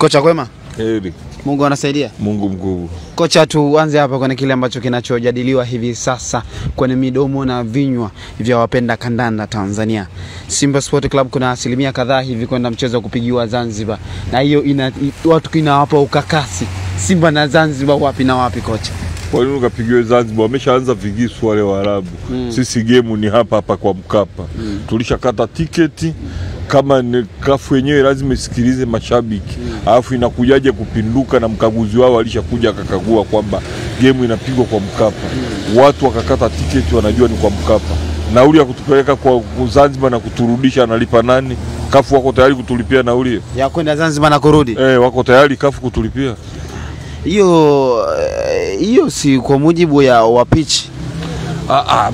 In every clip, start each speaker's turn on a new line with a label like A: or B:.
A: Kocha kwema?
B: Heri.
A: Mungu anasaidia?
B: Mungu mkuu.
A: Kocha, tuanze hapa kwenye kile ambacho kinachojadiliwa hivi sasa kwenye midomo na vinywa vya wapenda kandanda Tanzania. Simba Sport Club kuna asilimia kadhaa hivi kwenda mchezo kupigiwa Zanzibar. Na hiyo watu inawapa ukakasi. Simba na Zanzibar wapi na wapi kocha?
B: Kwa nini ukapigiwa Zanzibar? Wameshaanza vigisu wale Waarabu. Sisi game ni hapa kwa Mkapa. Tulishakata tiketi. Kama ni kafu yenyewe lazima isikilize mashabiki. Alafu inakujaje kupinduka na mkaguzi wao alishakuja akakagua kwamba game inapigwa kwa Mkapa. Watu wakakata tiketi wanajua ni kwa Mkapa. Nauli ya kutupeleka kwa Zanzibar na kuturudisha analipa nani? Kafu wako tayari kutulipia nauli
A: ya kwenda Zanzibar na kurudi?
B: Wako tayari kafu kutulipia.
A: Hiyo si kwa mujibu wa pitch.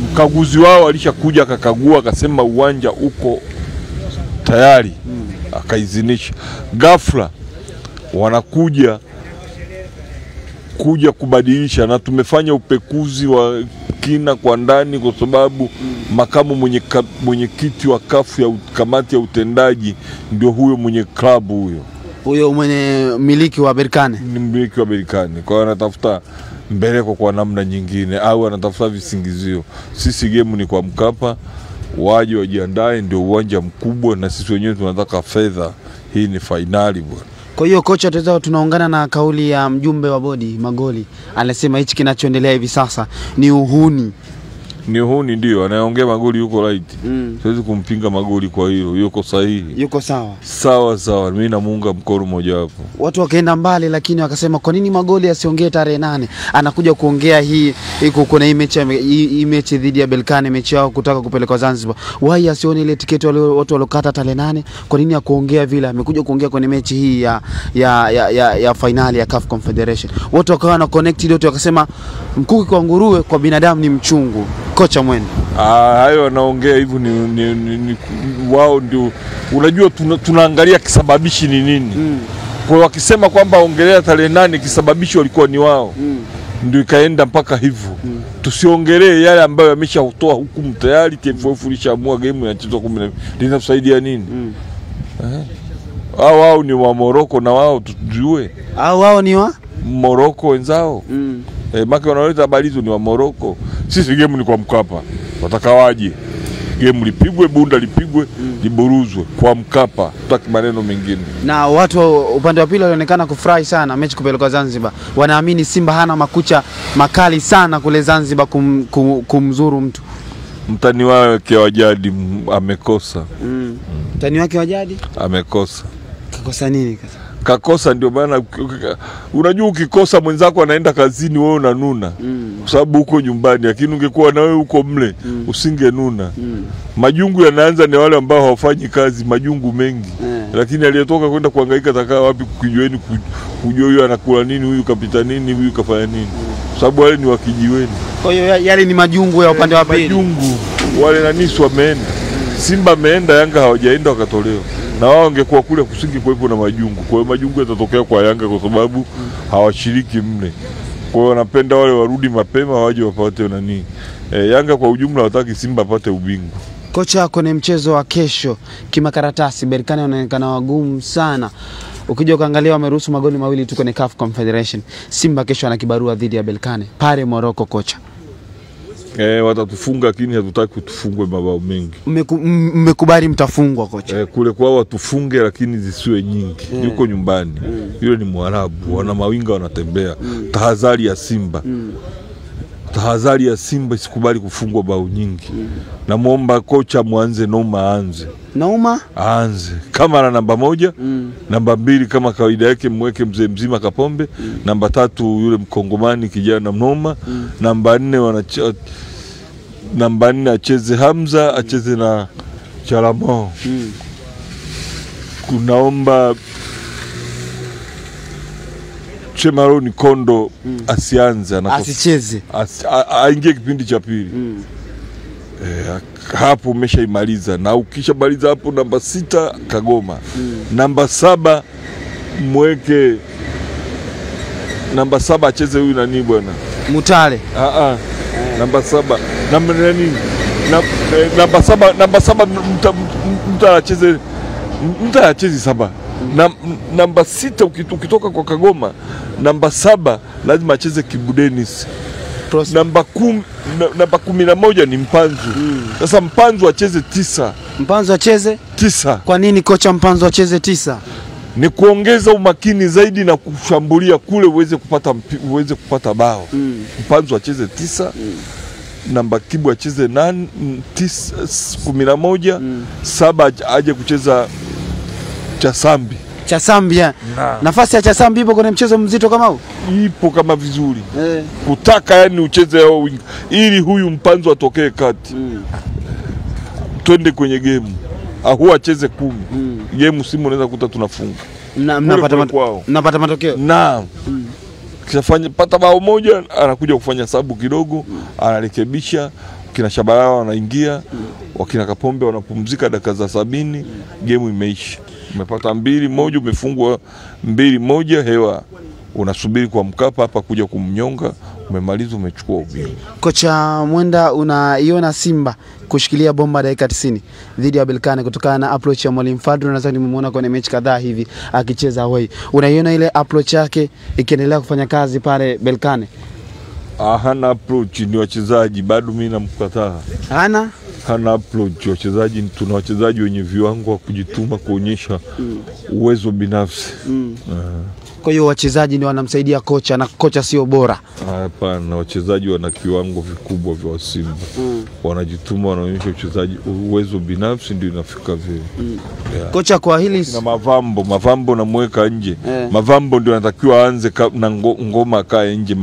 B: Mkaguzi wao alishakuja akakagua akasema uwanja uko tayari. Akaizinisha. Ghafla wanakuja kubadilisha, na tumefanya upekuzi wa kina kwa ndani kwa sababu makamu mwenyekiti wa kafu ya kamati ya utendaji ndio huyo mwenye klabu huyo
A: mwenye miliki wa Berkane.
B: Ni miliki wa Berkane. Kwa hiyo anatafuta mbeleko kwa namna nyingine au anatafuta visingizio. Sisi game ni kwa Mkapa, waje wajiandae, ndio uwanja mkubwa na sisi wenyewe tunataka fedha. Hii ni finali bwana.
A: Kwa hiyo kocha, tunaungana na kauli ya mjumbe wa bodi Magoli. Anasema hichi kinachoendelea hivi sasa ni uhuni.
B: Ni uhuni ndio, anaongea Magoli yuko right. Siwezi kumpinga Magoli kwa hilo, yuko sahihi.
A: Yuko sawa.
B: Sawa, mimi namuunga mkono mmoja hapo.
A: Watu wakaenda mbali lakini wakasema kwa nini Magoli asiongee tarehe 8? Anakuja kuongea iko kuna hii mechi dhidi ya Berkane, mechi yao kutaka kupelekwa Zanzibar. Why asione ile tiketi watu walokata tarehe 8? Kwa nini akuongea vile? Amekuja kuongea kwenye mechi hii ya finali ya CAF Confederation. Watu wakawa na connected, watu wakasema mkuki kwa nguruwe kwa binadamu ni mchungu. Kocha Mwene.
B: Hayo wanaongea hivyo ni wao ndio. Unajua tunaangalia kisababishi ni nini. Kwa wakisema kwamba ongelea tarehe 8 kisababishi walikuwa ni wao. Ndio ikaenda mpaka hivyo. Tusiongelee yale ambayo yameshatoa hukumu tayari. TFF ilishaamua game inachezwa 10. Linatusaidia nini? Wao ni wa Morocco na wao tujue.
A: Wao ni wa
B: Morocco wenzao. Maki wanaleta habari hizo ni wa Morocco. Sisi game ni kwa Mkapa. Wataka waje. Game lipigwe, bunda lipigwe, liburuzwe kwa Mkapa. Tutaki maneno mengine.
A: Na watu upande wa pili walionekana kufurahi sana mechi kupelekwa Zanzibar. Wanaamini Simba hana makucha makali sana kule Zanzibar kumzuru mtu. Mtani
B: wake wa jadi amekosa.
A: Mtani wake wa jadi?
B: Amekosa.
A: Kakosa nini kasa?
B: Kakosa ndio maana unajua ukikosa mwenzako anaenda kazini wewe unanuna. Kwa sababu uko nyumbani, lakini ungekuwa na wewe uko mle usingenuna. Majungu yanaanza ni wale ambao hawafanyi kazi, majungu mengi. Lakini aliyetoka kwenda kuhangaika atakaa wapi kujiweni kujua huyu anakula nini, huyu kapita nini, huyu kafanya nini. Kwa sababu wale ni wakijiweni.
A: Kwa hiyo yale ni majungu ya upande wa pili.
B: Majungu wale na Nisu wameenda. Simba ameenda, Yanga hawajaenda wakatolewa. Na wao wangekuwa kule kusingi kuwepo na majungu. Kwa hiyo majungu yatatokea kwa Yanga kwa sababu hawashiriki mle. Kwa hiyo wanapenda wale warudi mapema waje wapate nani. Yanga kwa ujumla wataki Simba apate ubingwa.
A: Kocha, kwenye mchezo wa kesho kimakaratasi Berkane wanaonekana wagumu sana. Ukija kuangalia wameruhusu magoli mawili tu kwenye CAF Confederation. Simba kesho ana kibarua dhidi ya Berkane pale Morocco kocha.
B: Watatufunga lakini hatutaki kutufungwe mabao mengi.
A: Mmekubali mtafungwa kocha?
B: Kule kwa watufunge lakini zisiwe nyingi. Yuko nyumbani. Yule ni Mwarabu, wana mawinga wanatembea. Tahadhari ya Simba. Tahadhari ya Simba isikubali kufungwa bao nyingi. Namuomba kocha muanze Nouma aanze.
A: Nouma?
B: Aanze. Kama ana namba 1, namba 2 kama kawaida yake mweke mzee mzima Kapombe, namba 3 yule mkongomani kijana Nouma, namba 4 acheze Hamza, acheze na Chalamon. Kunaomba Chemaroni Kondo asianze,
A: asicheze.
B: Aingie kipindi cha pili. Hapo umeshaimaliza, na ukishamaliza hapo namba 6 Kagoma. Namba 7 mweke namba 7 acheze huyu nani bwana?
A: Mutale.
B: Namba 7. Namba nani? Namba 7 Mutale acheze. Mutale acheze 7. Namba 6 ukitoka kwa Kagoma, namba 7 lazima acheze Kibu Denis. Namba 11 ni Mpanzu. Sasa Mpanzu acheze 9.
A: Mpanzu acheze
B: 9.
A: Kwa nini kocha Mpanzu acheze 9?
B: Ni kuongeza umakini zaidi na kushambulia kule uweze kupata bao. Mpanzu acheze 9. Namba Kibu acheze 8, 11, 7 aje kucheza Chasambi.
A: Chasambi. Nafasi ya Chasambi ipo kwenye mchezo mzito kama huu?
B: Ipo kama vizuri. Kutaka yani ucheze hao wingi ili huyu Mpanzu atokee kati. Twende kwenye game. Huwa acheze 10. Game simu unaweza kuta tunafunga.
A: Mnapata matokeo.
B: Naam. Kishafanya pata bao moja, anakuja kufanya sabu kidogo, anarekebisha, kina Shabalala wanaingia, wakina Kapombe wanapumzika dakika za 70, game imeisha. Umepata 2-1, umefungwa 2-1, hewa. Unasubiri kwa Mkapa hapa kuja kumnyonga, umemaliza, umechukua ubingwa.
A: Kocha Mwenda, unaiona Simba kushikilia bomba dakika 90 dhidi ya Berkane kutokana na approach ya Mwalimu Fadlu? Nadhani nimemuona kwenye mechi kadhaa hivi akicheza away. Unaiona ile approach yake ikiendelea kufanya kazi pale Berkane?
B: Hana approach, ni wachezaji, bado mimi namkataa. Hana approach. Wachezaji, tuna wachezaji wenye viwango wa kujituma, kuonyesha uwezo binafsi.
A: Kwa hiyo wachezaji ndio wanamsaidia kocha na kocha sio bora?
B: Hapana, wachezaji wana kiwango vikubwa vya Simba. Wanajituma, wanaonyesha uchezaji, uwezo binafsi ndio inafika vile.
A: Kocha kwa hili
B: na Mavambo namweka nje. Mavambo ndio anatakiwa aanze na Ngoma akae nje.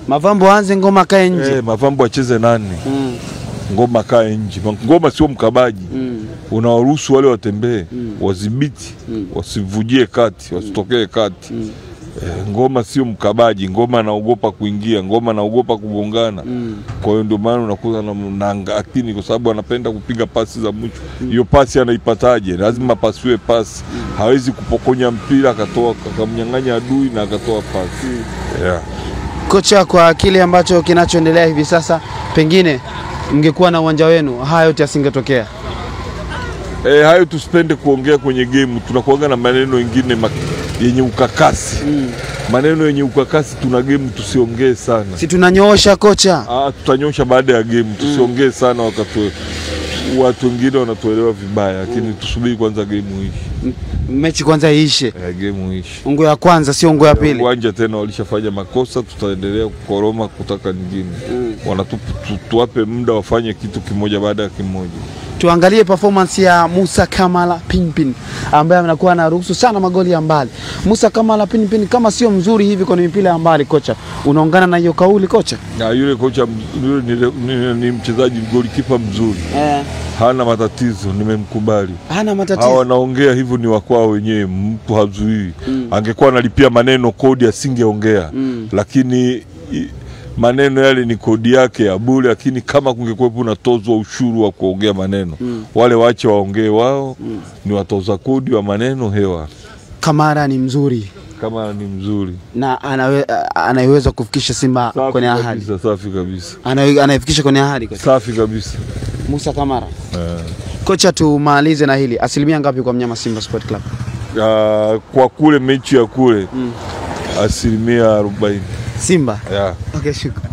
B: Mavambo
A: aanze, Ngoma akae nje.
B: Mavambo acheze 8. Ngoma akae nje. Ngoma sio mkabaji. Unawaruhusu wale watembee, wadhibiti, wasivujie kati, wasitokee kati. Ngoma sio mkabaji. Ngoma anaogopa kuingia, Ngoma anaogopa kugongana. Kwa hiyo ndio maana unakuta na akini, kwa sababu anapenda kupiga pasi za mwisho. Hiyo pasi anaipataje? Lazima pasiwe pasi. Hawezi kupokonya mpira akatoa akamnyang'anya adui na akatoa pasi.
A: Kocha, kwa kile ambacho kinachoendelea hivi sasa, pengine mngekuwa na uwanja wenu, hayo yote yasingetokea?
B: Hayo tusipende kuongea kwenye game. Tunakuaga na maneno mengine yenye ukakasi. Maneno yenye ukakasi tuna game tusiongee sana.
A: Si tunanyoosha kocha?
B: Tutanyosha baada ya game. Tusiongee sana wakati watu wengine wanatuelewa vibaya, lakini tusubiri kwanza game iishe.
A: Mechi kwanza iishe.
B: Game iishe.
A: Ungo ya kwanza sio ungo ya pili.
B: Uwanja tena walishafanya makosa, tutaendelea kukoroma kutaka nyingine. Tuwape muda wafanye kitu kimoja baada ya kimoja.
A: Tuangalie performance ya Musa Kamara Pinpin ambaye anakuwa anaruhusu sana magoli ya mbali. Musa Kamara Pinpin kama sio mzuri hivi kwenye mipira ya mbali, kocha, unaungana na hiyo kauli kocha?
B: Yule kocha ni mchezaji goalkeeper mzuri. Hana matatizo, nimemkubali.
A: Hana matatizo.
B: Hao wanaongea hivyo ni wakwao wenyewe, mtu hazuii. Angekuwa analipia maneno kodi asingeongea. Lakini maneno yale ni kodi yake ya bure, lakini kama kungekuwepo unatozwa ushuru wa kuongea maneno, wale waache waongee wao, ni watoza kodi wa maneno hewa.
A: Kamara ni mzuri. Na anaweza kufikisha Simba kwenye ahadi.
B: Safi kabisa.
A: Anayefikisha kwenye ahadi kocha.
B: Safi kabisa.
A: Musa Kamara. Kocha, tumalize na hili. Asilimia ngapi kwa mnyama Simba Sport Club?
B: Kwa kule mechi ya kule, asilimia 40.
A: Simba? Okay, shukrani.